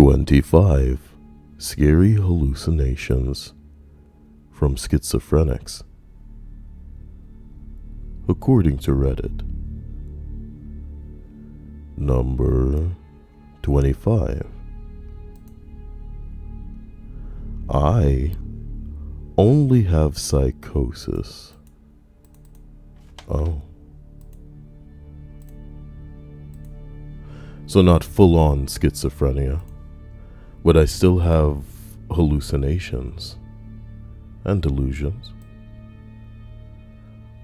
25 Scary Hallucinations from Schizophrenics. According to Reddit. Number 25. I only have psychosis. Oh. So not full-on schizophrenia, but I still have hallucinations and delusions.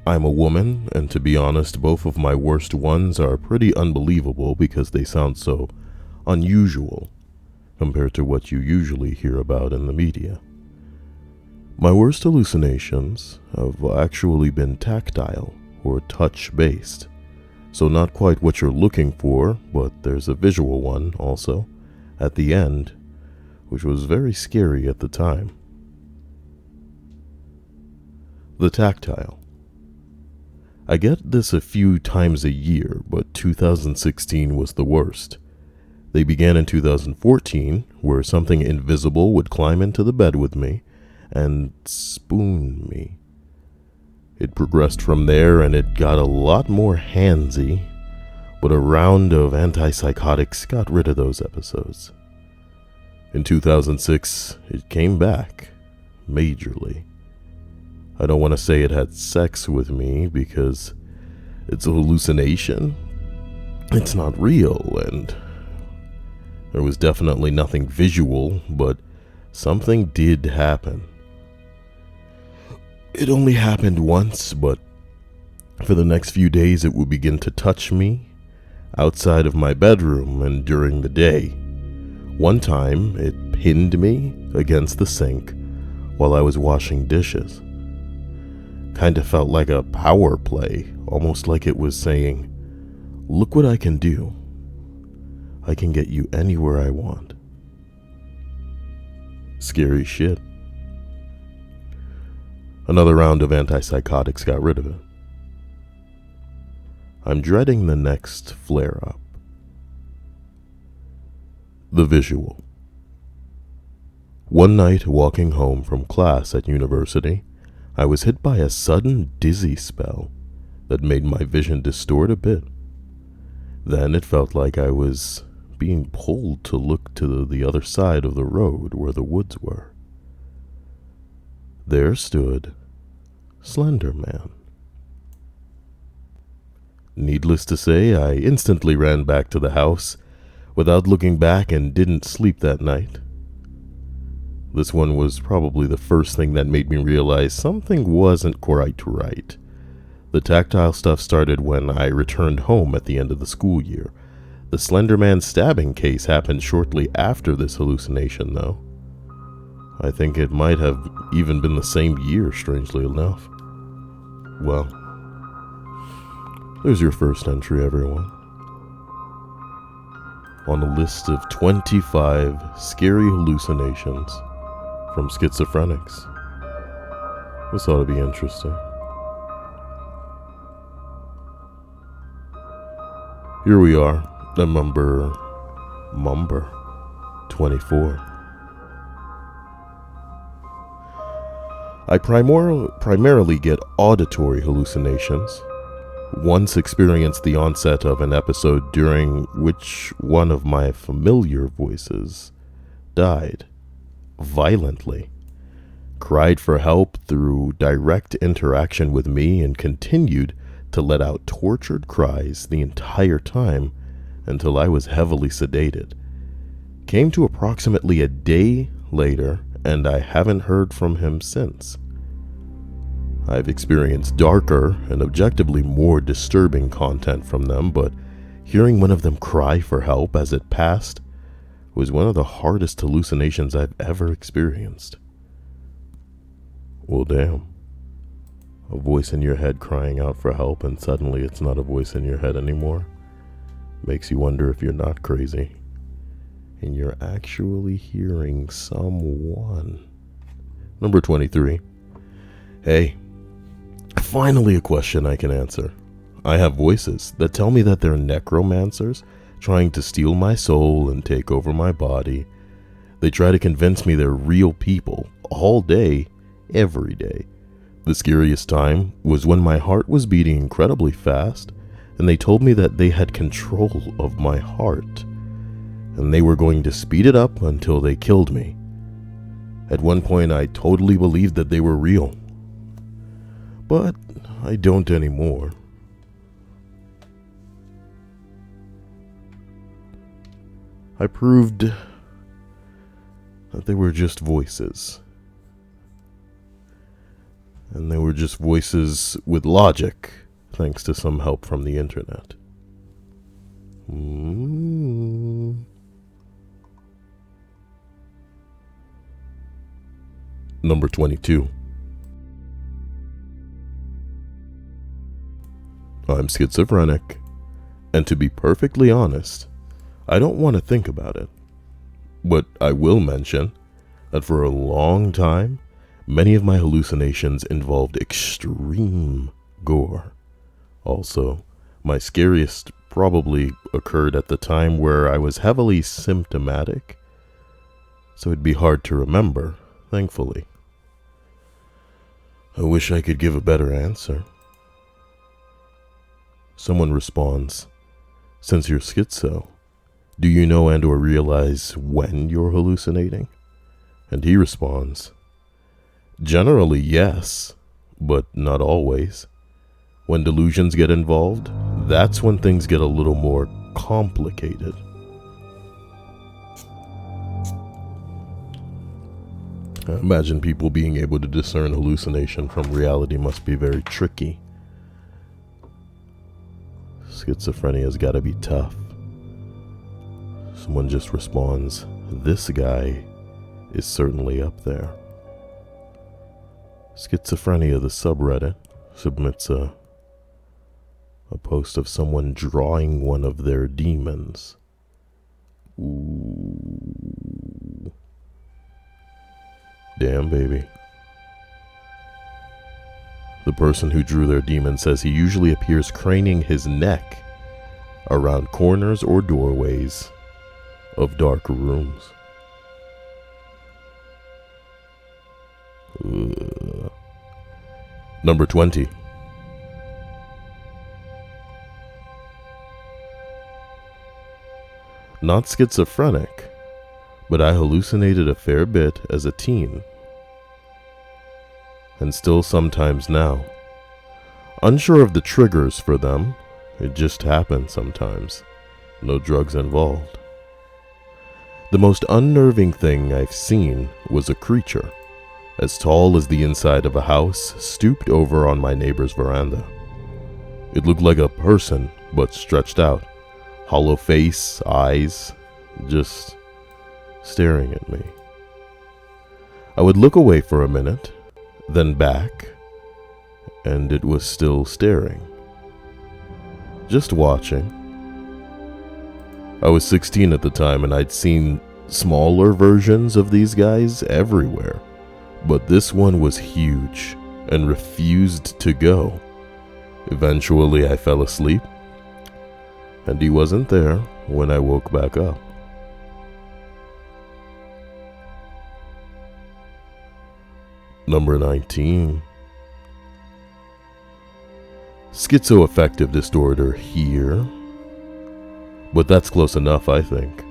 I'm a woman, and to be honest, both of my worst ones are pretty unbelievable because they sound so unusual compared to what you usually hear about in the media. My worst hallucinations have actually been tactile or touch-based. So not quite what you're looking for, but there's a visual one also at the end, which was very scary at the time. The tactile. I get this a few times a year, but 2016 was the worst. They began in 2014, where something invisible would climb into the bed with me and spoon me. It progressed from there and it got a lot more handsy, but a round of antipsychotics got rid of those episodes. In 2006, it came back, majorly. I don't want to say it had sex with me because it's a hallucination. It's not real, and there was definitely nothing visual, but something did happen. It only happened once, but for the next few days it would begin to touch me outside of my bedroom and during the day. One time, it pinned me against the sink while I was washing dishes. Kinda felt like a power play, almost like it was saying, "Look what I can do. I can get you anywhere I want." Scary shit. Another round of antipsychotics got rid of it. I'm dreading the next flare-up. The visual. One night, walking home from class at university, I was hit by a sudden dizzy spell that made my vision distort a bit. Then it felt like I was being pulled to look to the other side of the road where the woods were. There stood Slender Man. Needless to say, I instantly ran back to the house without looking back and didn't sleep that night. This one was probably the first thing that made me realize something wasn't quite right. The tactile stuff started when I returned home at the end of the school year. The Slender Man stabbing case happened shortly after this hallucination, though. I think it might have even been the same year, strangely enough. Well, there's your first entry, everyone. On a list of 25 scary hallucinations from Schizophrenics. This ought to be interesting. Here we are, at number 24. I primarily get auditory hallucinations. Once experienced the onset of an episode during which one of my familiar voices died violently, cried for help through direct interaction with me, and continued to let out tortured cries the entire time until I was heavily sedated. Came to approximately a day later, and I haven't heard from him since. I've experienced darker and objectively more disturbing content from them, but hearing one of them cry for help as it passed was one of the hardest hallucinations I've ever experienced. Well, damn. A voice in your head crying out for help, and suddenly it's not a voice in your head anymore. Makes you wonder if you're not crazy and you're actually hearing someone. Number 23. Hey, finally a question I can answer. I have voices that tell me that they're necromancers trying to steal my soul and take over my body. They try to convince me they're real people, all day, every day. The scariest time was when my heart was beating incredibly fast, and they told me that they had control of my heart, and they were going to speed it up until they killed me. At one point, I totally believed that they were real, but I don't anymore. I proved that they were just voices. And they were just voices with logic, thanks to some help from the internet. Number 22. I'm schizophrenic, and to be perfectly honest, I don't want to think about it. But I will mention that for a long time, many of my hallucinations involved extreme gore. Also, my scariest probably occurred at the time where I was heavily symptomatic, so it'd be hard to remember, thankfully. I wish I could give a better answer. Someone responds, since you're schizo, do you know and or realize when you're hallucinating? And he responds, generally yes, but not always. When delusions get involved, that's when things get a little more complicated. I imagine people being able to discern hallucination from reality must be very tricky. Schizophrenia's gotta be tough. Someone just responds, this guy is certainly up there. Schizophrenia, the subreddit, submits a post of someone drawing one of their demons. Ooh. Damn, baby. The person who drew their demon says he usually appears craning his neck around corners or doorways of dark rooms. Number 20. Not schizophrenic, but I hallucinated a fair bit as a teen, and still sometimes now. Unsure of the triggers for them, it just happens sometimes. No drugs involved. The most unnerving thing I've seen was a creature, as tall as the inside of a house, stooped over on my neighbor's veranda. It looked like a person, but stretched out. Hollow face, eyes, just staring at me. I would look away for a minute, then back, and it was still staring. Just watching. I was 16 at the time, and I'd seen smaller versions of these guys everywhere, but this one was huge and refused to go. Eventually I fell asleep, and he wasn't there when I woke back up. Number 19. Schizoaffective disorder here, but that's close enough, I think.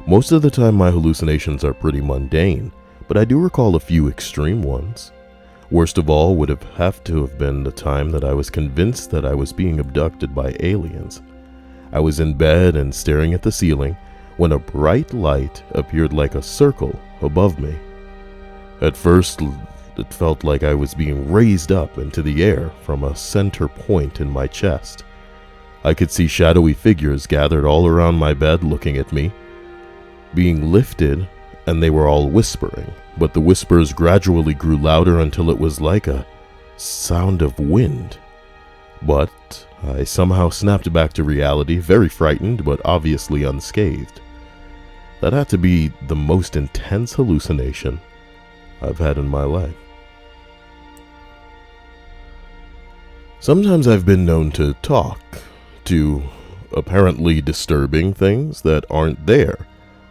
Most of the time my hallucinations are pretty mundane, but I do recall a few extreme ones. Worst of all would have to have been the time that I was convinced that I was being abducted by aliens. I was in bed and staring at the ceiling when a bright light appeared like a circle above me. At first, it felt like I was being raised up into the air from a center point in my chest. I could see shadowy figures gathered all around my bed looking at me, being lifted, and they were all whispering, but the whispers gradually grew louder until it was like a sound of wind. But I somehow snapped back to reality, very frightened but obviously unscathed. That had to be the most intense hallucination I've had in my life. Sometimes I've been known to talk to apparently disturbing things that aren't there,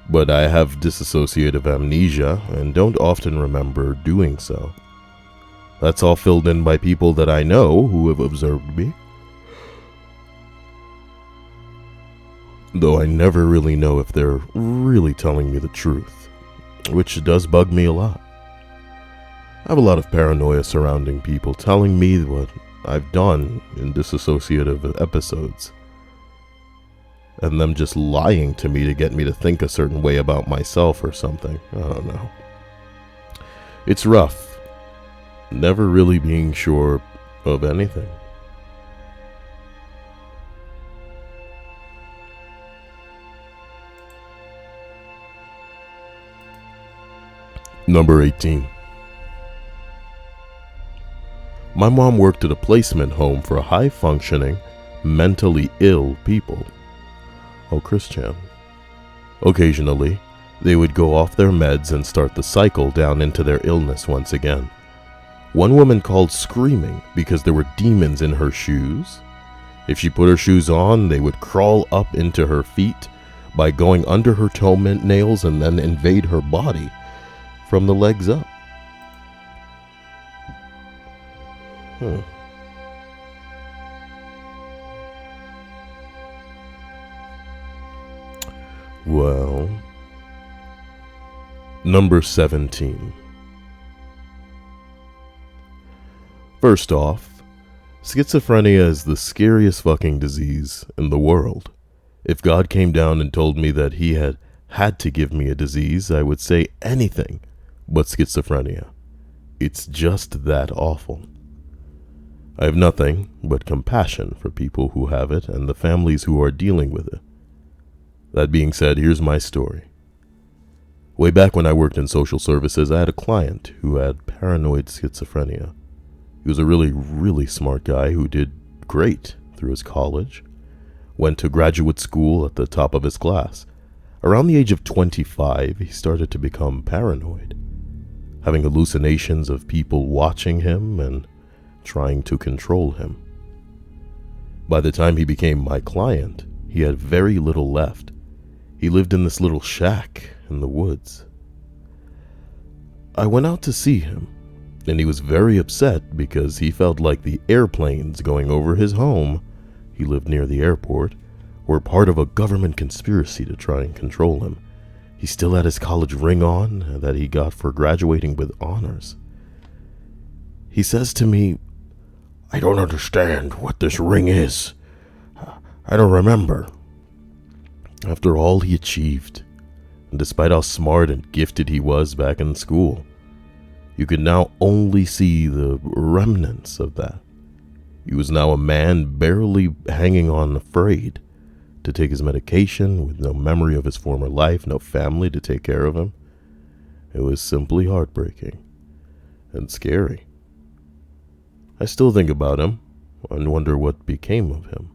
but I have dissociative amnesia and don't often remember doing so. That's all filled in by people that I know who have observed me, though I never really know if they're really telling me the truth, which does bug me a lot. I have a lot of paranoia surrounding people telling me what I've done in dissociative episodes, and them just lying to me to get me to think a certain way about myself or something. I don't know. It's rough, never really being sure of anything. Number 18. My mom worked at a placement home for high-functioning, mentally ill people. Oh, Christian. Occasionally, they would go off their meds and start the cycle down into their illness once again. One woman called screaming because there were demons in her shoes. If she put her shoes on, they would crawl up into her feet by going under her toenails and then invade her body from the legs up. Well, number 17. First off, schizophrenia is the scariest fucking disease in the world. If God came down and told me that he had to give me a disease, I would say anything but schizophrenia. It's just that awful. I have nothing but compassion for people who have it and the families who are dealing with it. That being said, here's my story. Way back when I worked in social services, I had a client who had paranoid schizophrenia. He was a really, really smart guy who did great through his college, went to graduate school at the top of his class. Around the age of 25, he started to become paranoid, having hallucinations of people watching him and trying to control him. By the time he became my client, he had very little left. He lived in this little shack in the woods. I went out to see him, and he was very upset because he felt like the airplanes going over his home, he lived near the airport, were part of a government conspiracy to try and control him. He still had his college ring on that he got for graduating with honors. He says to me, "I don't understand what this ring is. I don't remember." After all he achieved, and despite how smart and gifted he was back in school, you could now only see the remnants of that. He was now a man barely hanging on, afraid to take his medication, with no memory of his former life, no family to take care of him. It was simply heartbreaking and scary. I still think about him and wonder what became of him.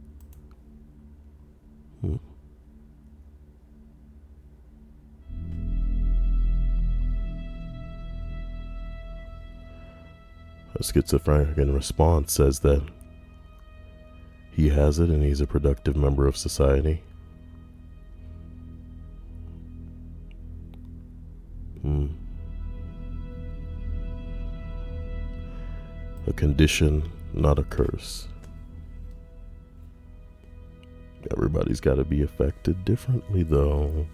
A schizophrenic in response says that he has it and he's a productive member of society. A condition, not a curse. Everybody's got to be affected differently, though.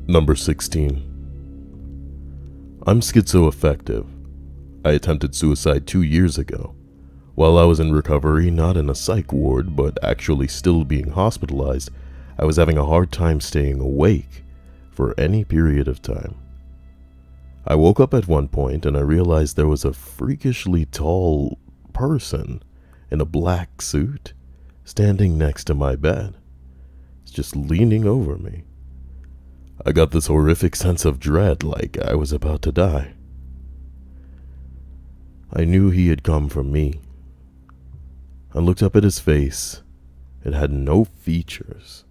Number 16. I'm schizoaffective. I attempted suicide 2 years ago. While I was in recovery, not in a psych ward, but actually still being hospitalized, I was having a hard time staying awake for any period of time. I woke up at one point and I realized there was a freakishly tall person in a black suit standing next to my bed. It's just leaning over me. I got this horrific sense of dread, like I was about to die. I knew he had come for me. I looked up at his face, It had no features.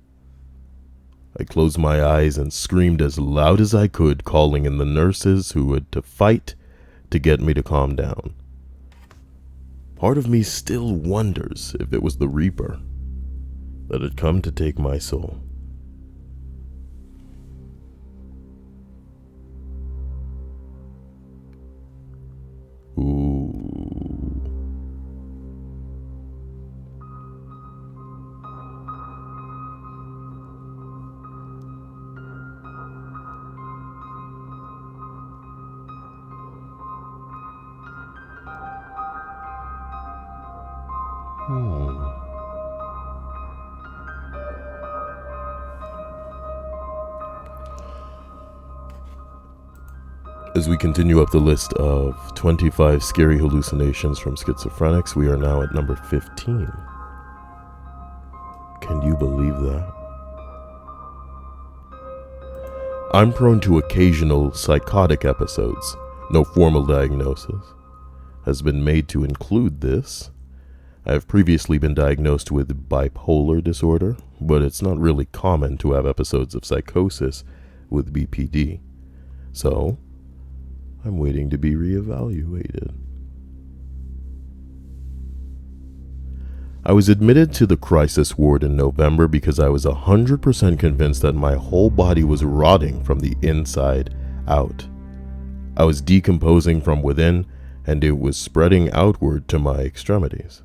I closed my eyes and screamed as loud as I could, calling in the nurses who had to fight to get me to calm down. Part of me still wonders if it was the Reaper that had come to take my soul. Ooh. As we continue up the list of 25 scary hallucinations from Schizophrenics, we are now at number 15. Can you believe that? I'm prone to occasional psychotic episodes. No formal diagnosis has been made to include this. I have previously been diagnosed with bipolar disorder, but it's not really common to have episodes of psychosis with BPD. So, I'm waiting to be reevaluated. I was admitted to the crisis ward in November because I was 100% convinced that my whole body was rotting from the inside out. I was decomposing from within, and it was spreading outward to my extremities.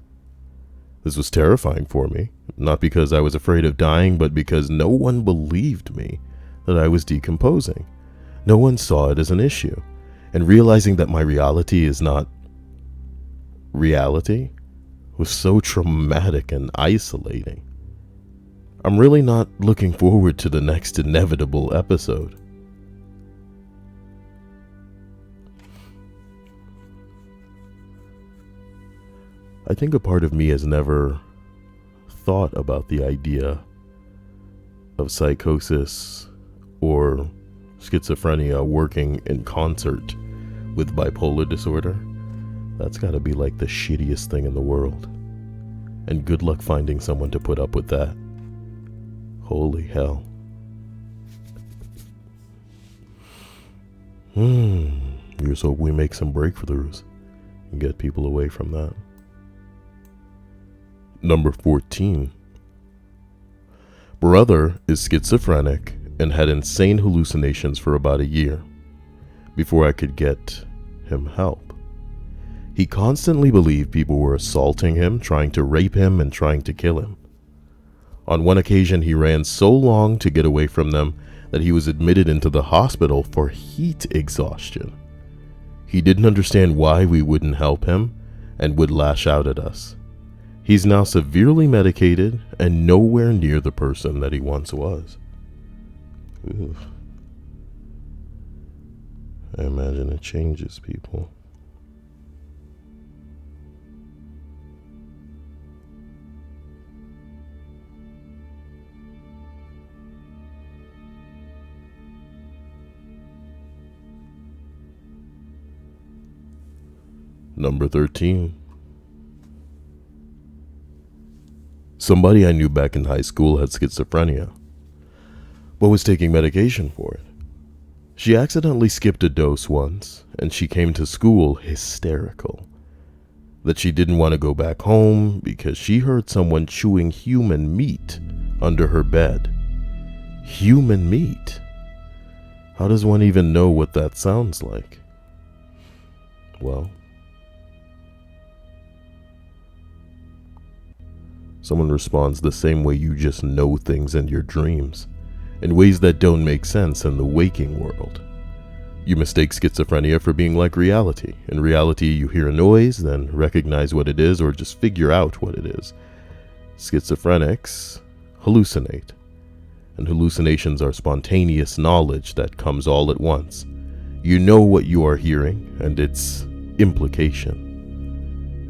This was terrifying for me, not because I was afraid of dying, but because no one believed me that I was decomposing. No one saw it as an issue, and realizing that my reality is not reality was so traumatic and isolating. I'm really not looking forward to the next inevitable episode. I think a part of me has never thought about the idea of psychosis or schizophrenia working in concert with bipolar disorder. That's gotta be like the shittiest thing in the world. And good luck finding someone to put up with that. Holy hell. Here's hope we make some breakthroughs and get people away from that. Number 14. Brother is schizophrenic and had insane hallucinations for about a year before I could get him help. He constantly believed people were assaulting him, trying to rape him, and trying to kill him. On one occasion, he ran so long to get away from them that he was admitted into the hospital for heat exhaustion. He didn't understand why we wouldn't help him and would lash out at us. He's now severely medicated and nowhere near the person that he once was. Oof. I imagine it changes people. Number 13. Somebody I knew back in high school had schizophrenia, but was taking medication for it. She accidentally skipped a dose once, and she came to school hysterical that she didn't want to go back home because she heard someone chewing human meat under her bed. Human meat? How does one even know what that sounds like? Well, someone responds the same way you just know things in your dreams, in ways that don't make sense in the waking world. You mistake schizophrenia for being like reality. In reality, you hear a noise, then recognize what it is, or just figure out what it is. Schizophrenics hallucinate, and hallucinations are spontaneous knowledge that comes all at once. You know what you are hearing, and it's implication.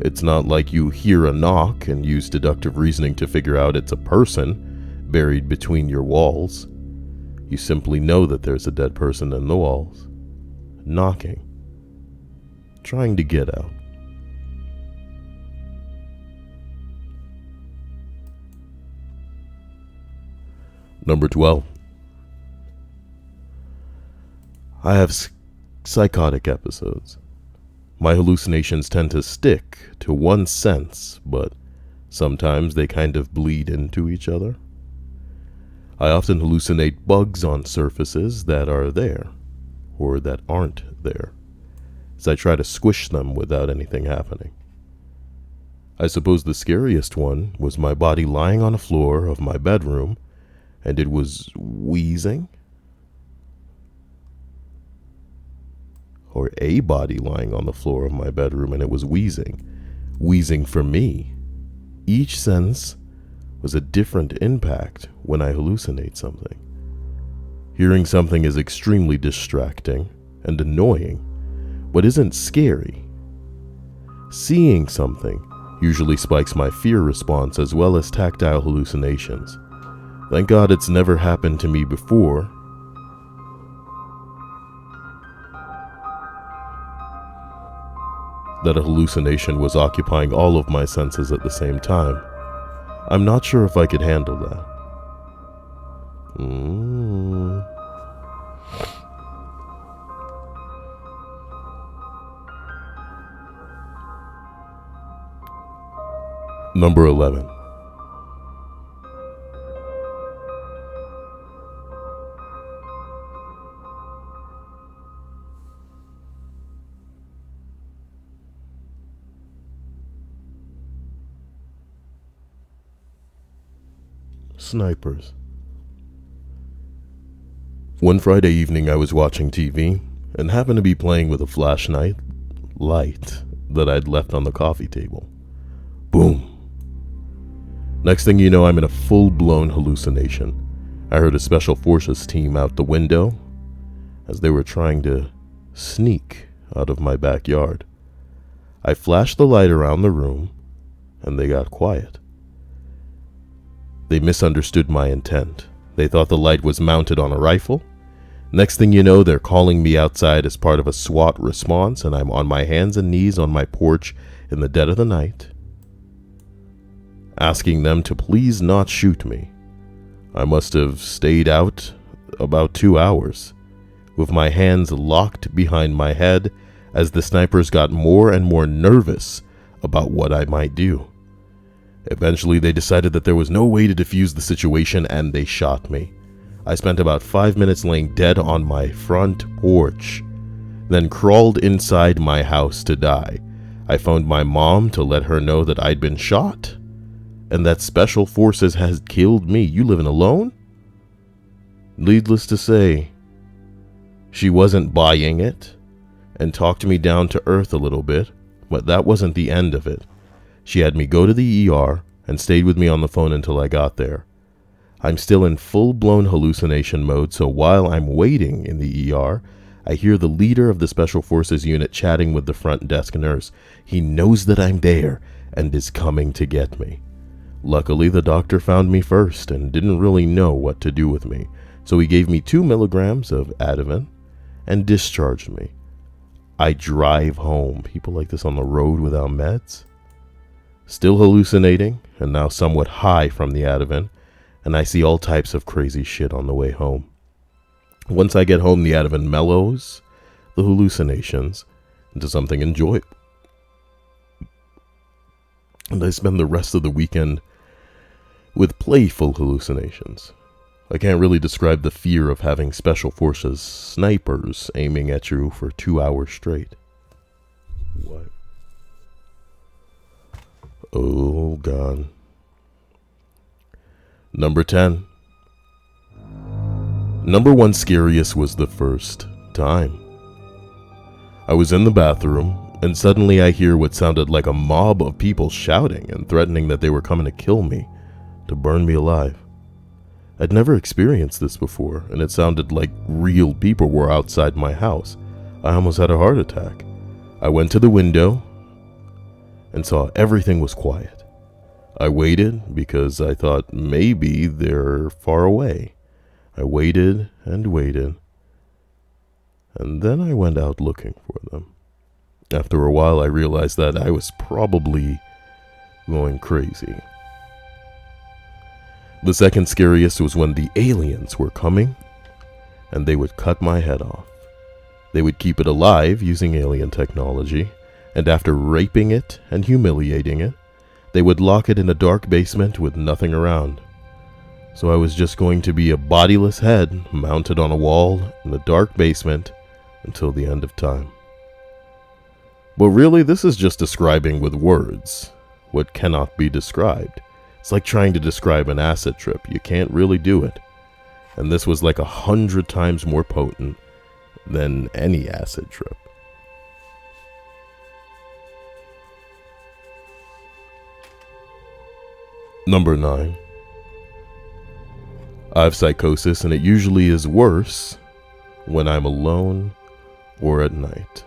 It's not like you hear a knock and use deductive reasoning to figure out it's a person buried between your walls. You simply know that there's a dead person in the walls, knocking, trying to get out. Number 12. I have psychotic episodes. My hallucinations tend to stick to one sense, but sometimes they kind of bleed into each other. I often hallucinate bugs on surfaces that are there, or that aren't there, as I try to squish them without anything happening. I suppose the scariest one was my body lying on the floor of my bedroom, and it was wheezing. Or a body lying on the floor of my bedroom and it was wheezing. Wheezing for me. Each sense was a different impact when I hallucinate something. Hearing something is extremely distracting and annoying, but isn't scary. Seeing something usually spikes my fear response as well as tactile hallucinations. Thank God it's never happened to me before. That a hallucination was occupying all of my senses at the same time. I'm not sure if I could handle that. Number 11. Snipers. One Friday evening I was watching TV and happened to be playing with a flashlight light that I'd left on the coffee table. Boom. Next thing you know, I'm in a full-blown hallucination. I heard a special forces team out the window as they were trying to sneak out of my backyard. I flashed the light around the room and they got quiet. They misunderstood my intent. They thought the light was mounted on a rifle. Next thing you know, they're calling me outside as part of a SWAT response, and I'm on my hands and knees on my porch in the dead of the night, asking them to please not shoot me. I must have stayed out about 2 hours, with my hands locked behind my head as the snipers got more and more nervous about what I might do. Eventually, they decided that there was no way to defuse the situation and they shot me. I spent about 5 minutes laying dead on my front porch, then crawled inside my house to die. I phoned my mom to let her know that I'd been shot and that Special Forces had killed me. You living alone? Needless to say, she wasn't buying it and talked me down to earth a little bit, but that wasn't the end of it. She had me go to the ER and stayed with me on the phone until I got there. I'm still in full-blown hallucination mode, so while I'm waiting in the ER, I hear the leader of the Special Forces unit chatting with the front desk nurse. He knows that I'm there and is coming to get me. Luckily, the doctor found me first and didn't really know what to do with me, so he gave me 2 milligrams of Ativan and discharged me. I drive home. People like this on the road without meds? Still hallucinating, and now somewhat high from the Ativan, and I see all types of crazy shit on the way home. Once I get home, the Ativan mellows the hallucinations into something enjoyable. And I spend the rest of the weekend with playful hallucinations. I can't really describe the fear of having Special Forces snipers aiming at you for 2 hours straight. What? Oh, God. Number 10. Number 1 scariest was the first time. I was in the bathroom, and suddenly I hear what sounded like a mob of people shouting and threatening that they were coming to kill me, to burn me alive. I'd never experienced this before, and it sounded like real people were outside my house. I almost had a heart attack. I went to the window and saw everything was quiet. I waited because I thought maybe they're far away. I waited and waited, and then I went out looking for them. After a while, I realized that I was probably going crazy. The second scariest was when the aliens were coming and they would cut my head off. They would keep it alive using alien technology, and after raping it and humiliating it, they would lock it in a dark basement with nothing around. So I was just going to be a bodiless head mounted on a wall in the dark basement until the end of time. But really, this is just describing with words what cannot be described. It's like trying to describe an acid trip. You can't really do it. And this was like 100 times more potent than any acid trip. Number 9. I have psychosis, and it usually is worse when I'm alone or at night.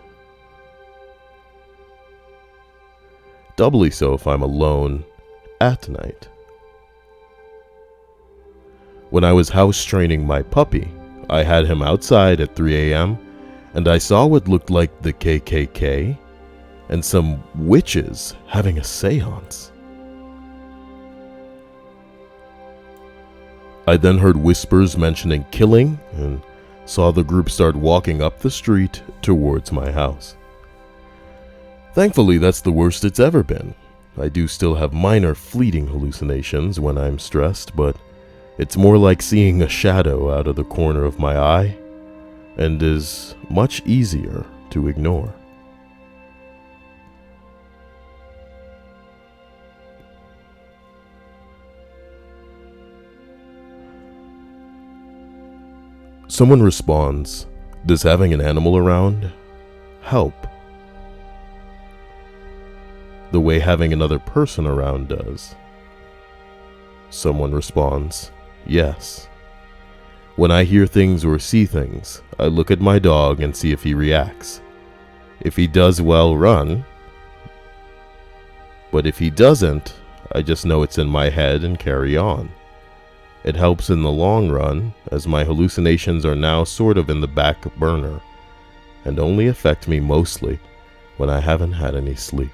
Doubly so if I'm alone at night. When I was house training my puppy, I had him outside at 3 a.m. and I saw what looked like the KKK and some witches having a seance. I then heard whispers mentioning killing and saw the group start walking up the street towards my house. Thankfully, that's the worst it's ever been. I do still have minor fleeting hallucinations when I'm stressed, but it's more like seeing a shadow out of the corner of my eye and is much easier to ignore. Someone responds, "Does having an animal around help the way having another person around does?" Someone responds, "Yes. When I hear things or see things, I look at my dog and see if he reacts. If he does, well, run. But if he doesn't, I just know it's in my head and carry on. It helps in the long run, as my hallucinations are now sort of in the back burner and only affect me mostly when I haven't had any sleep."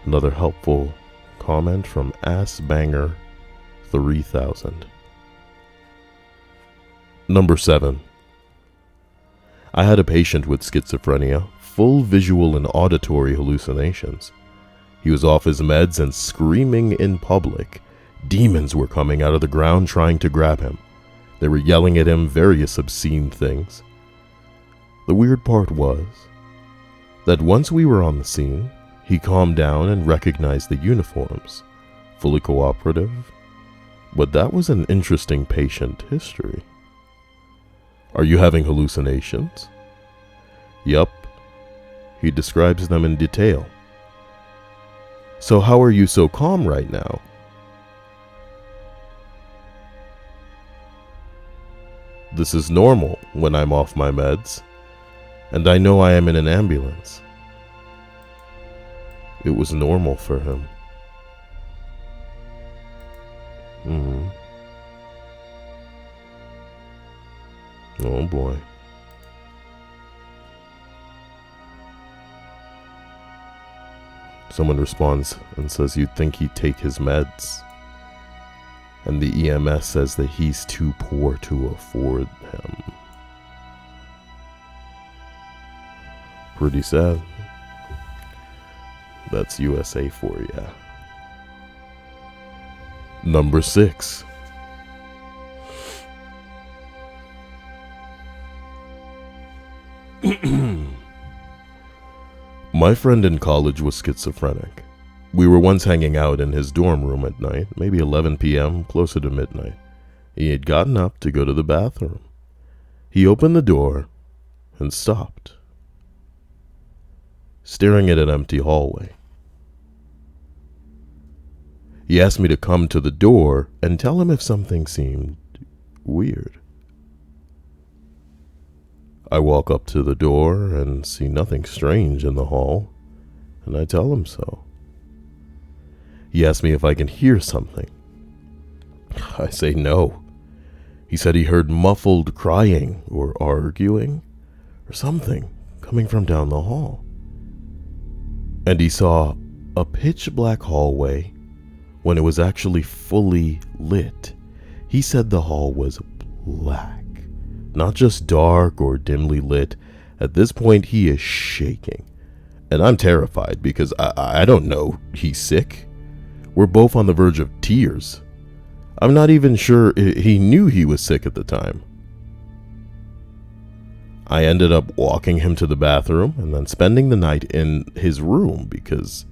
Another helpful comment from AssBanger3000. Number 7. I had a patient with schizophrenia, full visual and auditory hallucinations. He was off his meds and screaming in public. Demons were coming out of the ground trying to grab him. They were yelling at him various obscene things. The weird part was that once we were on the scene, he calmed down and recognized the uniforms, fully cooperative, but that was an interesting patient history. "Are you having hallucinations?" "Yup." He describes them in detail. "So how are you so calm right now?" "This is normal when I'm off my meds, and I know I am in an ambulance." It was normal for him. Oh boy. Someone responds and says, "You'd think he'd take his meds." And the EMS says that he's too poor to afford him. Pretty sad. That's USA for ya. Number 6. My friend in college was schizophrenic. We were once hanging out in his dorm room at night, maybe 11 p.m., closer to midnight. He had gotten up to go to the bathroom. He opened the door and stopped, staring at an empty hallway. He asked me to come to the door and tell him if something seemed weird. I walk up to the door and see nothing strange in the hall, and I tell him so. He asked me if I can hear something. I say no. He said he heard muffled crying or arguing or something coming from down the hall. And he saw a pitch black hallway when it was actually fully lit. He said the hall was black, not just dark or dimly lit. At this point, he is shaking. And I'm terrified because I don't know he's sick. We're both on the verge of tears. I'm not even sure he knew he was sick at the time. I ended up walking him to the bathroom and then spending the night in his room because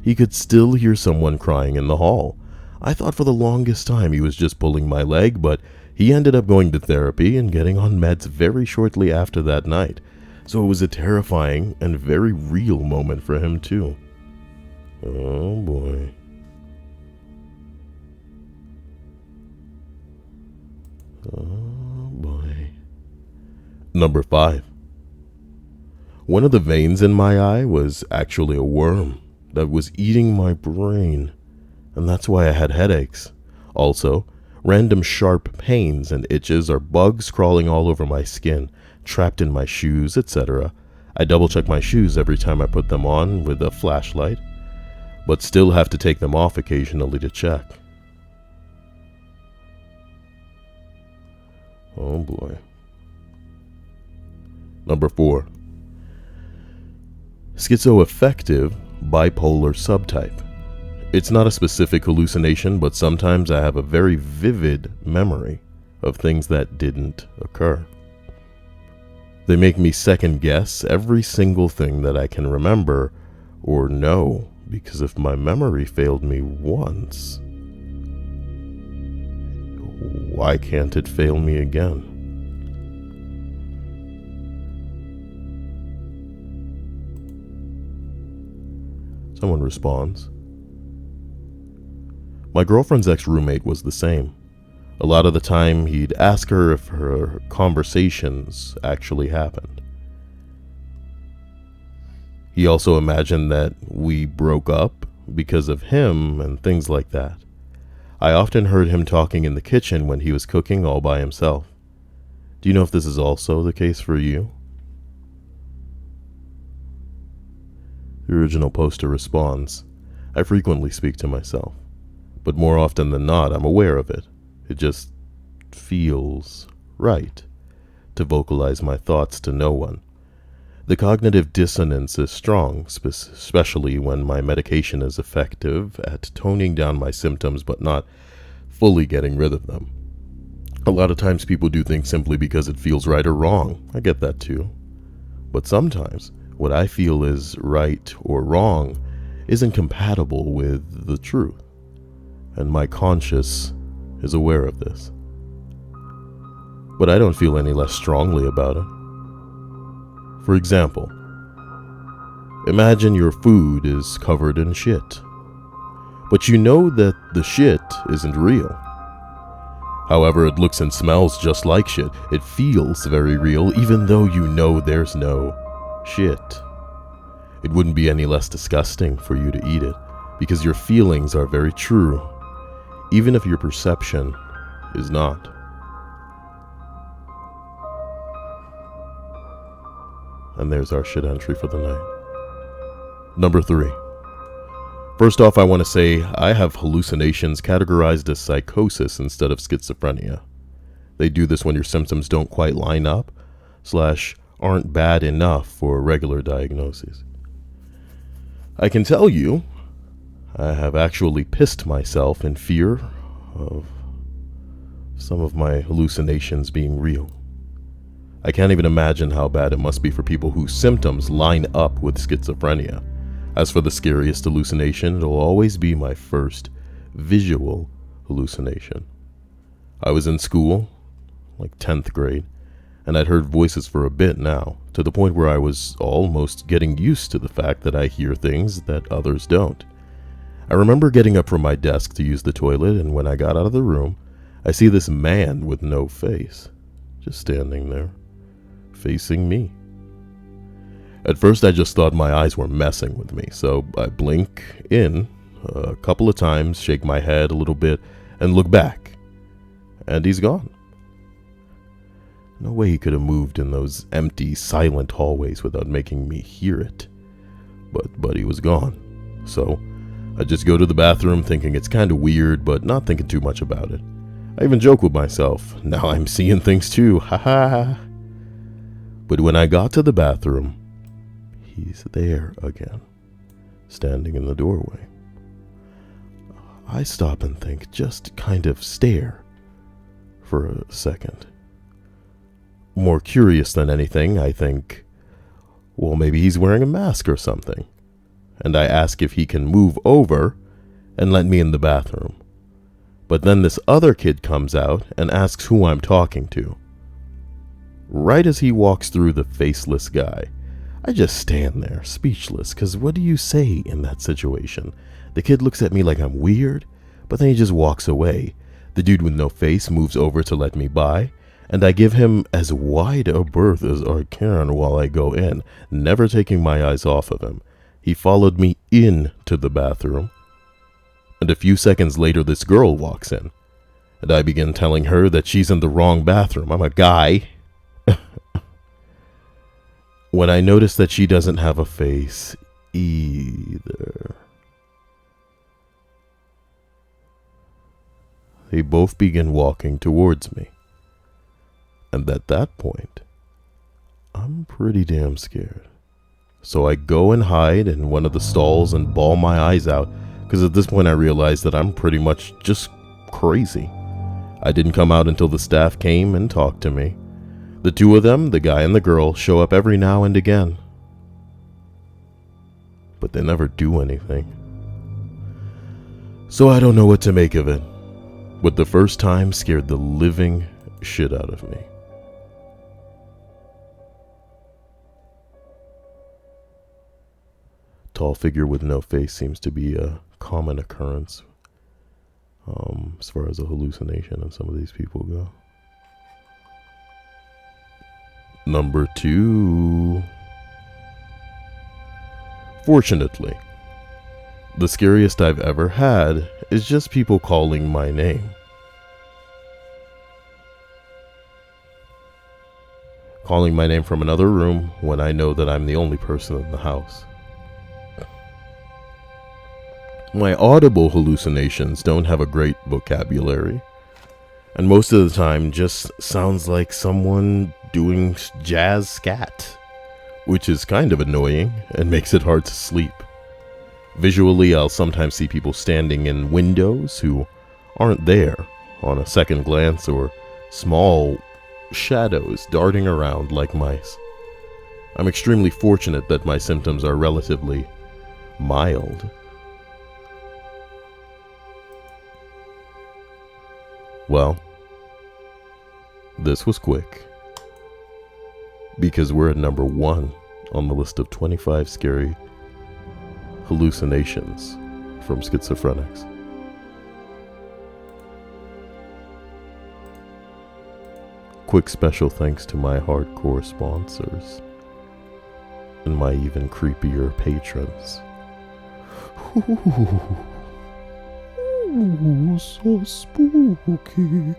he could still hear someone crying in the hall. I thought for the longest time he was just pulling my leg, but he ended up going to therapy and getting on meds very shortly after that night. So it was a terrifying and very real moment for him too. Oh boy. Oh boy. Number 5. One of the veins in my eye was actually a worm that was eating my brain, and that's why I had headaches. Also, random sharp pains and itches or bugs crawling all over my skin, trapped in my shoes, etc. I double check my shoes every time I put them on with a flashlight, but still have to take them off occasionally to check. Oh boy. Number 4. Schizoaffective bipolar subtype. It's not a specific hallucination, but sometimes I have a very vivid memory of things that didn't occur. They make me second guess every single thing that I can remember or know, because if my memory failed me once, why can't it fail me again? Someone responds. My girlfriend's ex-roommate was the same. A lot of the time, he'd ask her if her conversations actually happened. He also imagined that we broke up because of him and things like that. I often heard him talking in the kitchen when he was cooking all by himself. Do you know if this is also the case for you? The original poster responds, I frequently speak to myself, but more often than not, I'm aware of it. It just feels right to vocalize my thoughts to no one. The cognitive dissonance is strong, especially when my medication is effective at toning down my symptoms but not fully getting rid of them. A lot of times people do things simply because it feels right or wrong. I get that too. But sometimes what I feel is right or wrong isn't compatible with the truth, and my conscience is aware of this. But I don't feel any less strongly about it. For example, imagine your food is covered in shit, but you know that the shit isn't real. However, it looks and smells just like shit. It feels very real, even though you know there's no shit. It wouldn't be any less disgusting for you to eat it, because your feelings are very true, even if your perception is not. And there's our shit entry for the night. Number 3. First off, I want to say I have hallucinations categorized as psychosis instead of schizophrenia. They do this when your symptoms don't quite line up, / aren't bad enough for regular diagnoses. I can tell you, I have actually pissed myself in fear of some of my hallucinations being real. I can't even imagine how bad it must be for people whose symptoms line up with schizophrenia. As for the scariest hallucination, it'll always be my first visual hallucination. I was in school, like 10th grade, and I'd heard voices for a bit now, to the point where I was almost getting used to the fact that I hear things that others don't. I remember getting up from my desk to use the toilet, and when I got out of the room, I see this man with no face, just standing there, facing me. At first, I just thought my eyes were messing with me, so I blink in a couple of times, shake my head a little bit, and look back, and he's gone. No way he could have moved in those empty, silent hallways without making me hear it. But he was gone. So I just go to the bathroom thinking it's kind of weird, but not thinking too much about it. I even joke with myself, now I'm seeing things too, haha. But when I got to the bathroom, he's there again, standing in the doorway. I stop and think, just kind of stare for a second. More curious than anything, I think, well, maybe he's wearing a mask or something. And I ask if he can move over and let me in the bathroom. But then this other kid comes out and asks who I'm talking to. Right as he walks through the faceless guy, I just stand there, speechless, because what do you say in that situation? The kid looks at me like I'm weird, but then he just walks away. The dude with no face moves over to let me by, and I give him as wide a berth as I can while I go in, never taking my eyes off of him. He followed me into the bathroom, and a few seconds later this girl walks in, and I begin telling her that she's in the wrong bathroom. I'm a guy. When I notice that she doesn't have a face either. They both begin walking towards me. And at that point, I'm pretty damn scared. So I go and hide in one of the stalls and bawl my eyes out, because at this point I realize that I'm pretty much just crazy. I didn't come out until the staff came and talked to me. The two of them, the guy and the girl, show up every now and again. But they never do anything. So I don't know what to make of it. But the first time scared the living shit out of me. Tall figure with no face seems to be a common occurrence as far as a hallucination and some of these people go. Number 2. Fortunately, the scariest I've ever had is just people calling my name. Calling my name from another room when I know that I'm the only person in the house. My audible hallucinations don't have a great vocabulary, and most of the time just sounds like someone doing jazz scat, which is kind of annoying and makes it hard to sleep. Visually, I'll sometimes see people standing in windows who aren't there on a second glance, or small shadows darting around like mice. I'm extremely fortunate that my symptoms are relatively mild. Well, this was quick, because we're at number 1 on the list of 25 scary hallucinations from Schizophrenics. Quick special thanks to my hardcore sponsors and my even creepier patrons. Ooh, so spooky.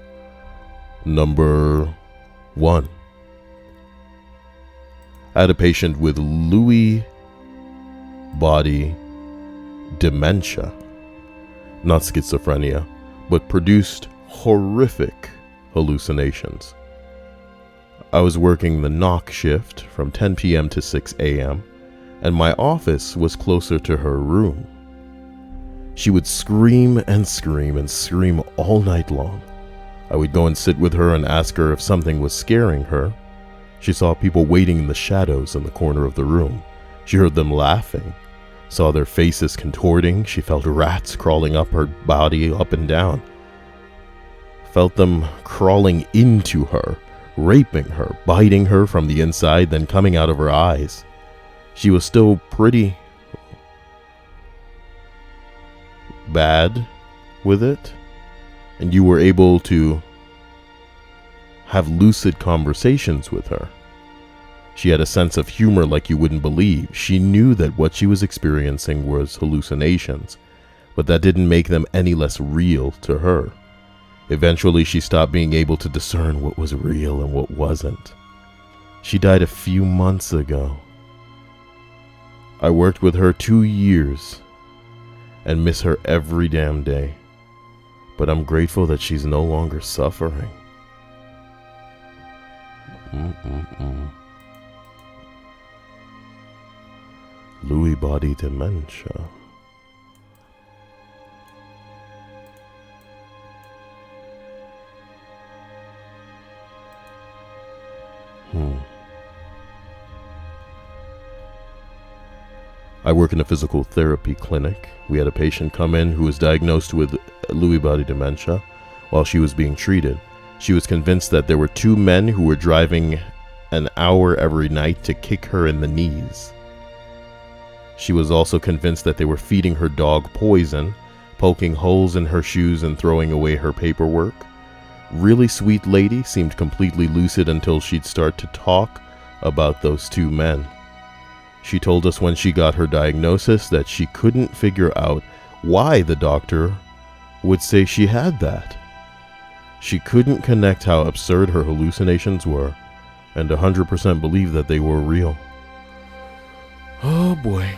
Number 1. I had a patient with Lewy body dementia, not schizophrenia, but produced horrific hallucinations. I was working the knock shift from 10 p.m. to 6 a.m., and my office was closer to her room. She would scream and scream and scream all night long. I would go and sit with her and ask her if something was scaring her. She saw people waiting in the shadows in the corner of the room. She heard them laughing, saw their faces contorting. She felt rats crawling up her body, up and down. Felt them crawling into her, raping her, biting her from the inside, then coming out of her eyes. She was still pretty bad with it, and you were able to have lucid conversations with her. She had a sense of humor like you wouldn't believe. She knew that what she was experiencing was hallucinations, but that didn't make them any less real to her. Eventually, she stopped being able to discern what was real and what wasn't. She died a few months ago. I worked with her 2 years, and miss her every damn day. But I'm grateful that she's no longer suffering. Lewy body dementia. I work in a physical therapy clinic. We had a patient come in who was diagnosed with Lewy body dementia while she was being treated. She was convinced that there were two men who were driving an hour every night to kick her in the knees. She was also convinced that they were feeding her dog poison, poking holes in her shoes and throwing away her paperwork. Really sweet lady, seemed completely lucid until she'd start to talk about those two men. She told us when she got her diagnosis that she couldn't figure out why the doctor would say she had that. She couldn't connect how absurd her hallucinations were, and 100% believed that they were real. Oh boy.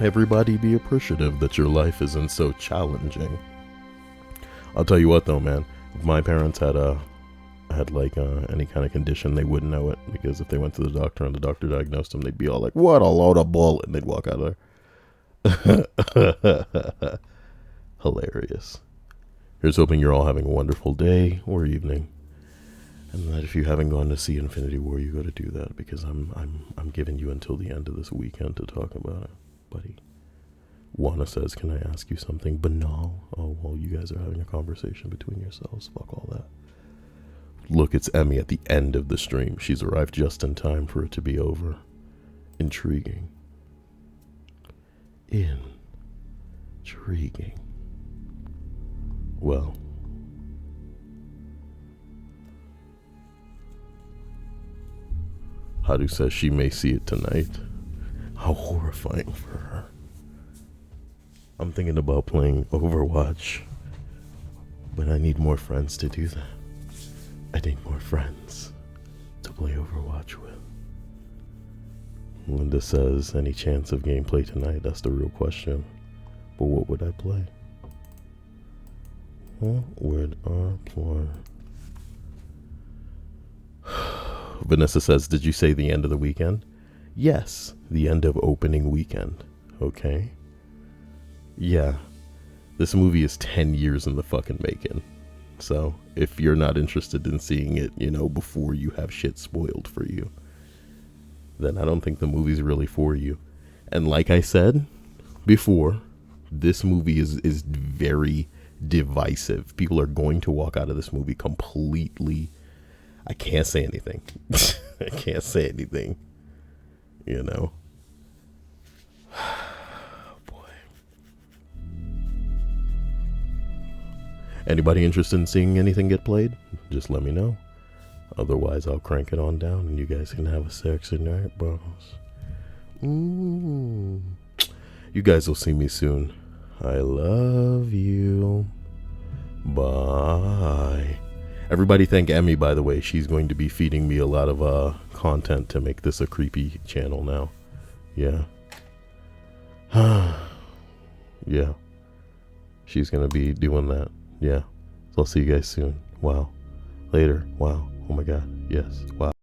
Everybody be appreciative that your life isn't so challenging. I'll tell you what though, man. If my parents had any kind of condition, they wouldn't know it, because if they went to the doctor and the doctor diagnosed them, they'd be all like, "What a load of bull," and they'd walk out of there. Hilarious. Here's hoping you're all having a wonderful day or evening, and that if you haven't gone to see Infinity War, you got to do that, because I'm giving you until the end of this weekend to talk about it, buddy. Juana says, "Can I ask you something banal?" Oh, well, you guys are having a conversation between yourselves. Fuck all that. Look, it's Emmy at the end of the stream. She's arrived just in time for it to be over. Intriguing. Intriguing. Well. Hadu says she may see it tonight. How horrifying for her. I'm thinking about playing Overwatch, but I need more friends to do that. I need more friends to play Overwatch with. Linda says, any chance of gameplay tonight? That's the real question. But what would I play? What would I play? Vanessa says, did you say the end of the weekend? Yes, the end of opening weekend. Okay. Yeah. This movie is 10 years in the fucking making. So, if you're not interested in seeing it, before you have shit spoiled for you, then I don't think the movie's really for you. And like I said before, this movie is very divisive. People are going to walk out of this movie completely... I can't say anything. I can't say anything. Anybody interested in seeing anything get played? Just let me know. Otherwise, I'll crank it on down and you guys can have a sexy night, bros. You guys will see me soon. I love you. Bye. Everybody thank Emmy, by the way. She's going to be feeding me a lot of content to make this a creepy channel now. Yeah. Yeah. She's going to be doing that. Yeah. So I'll see you guys soon. Wow. Later. Wow. Oh my God. Yes. Wow.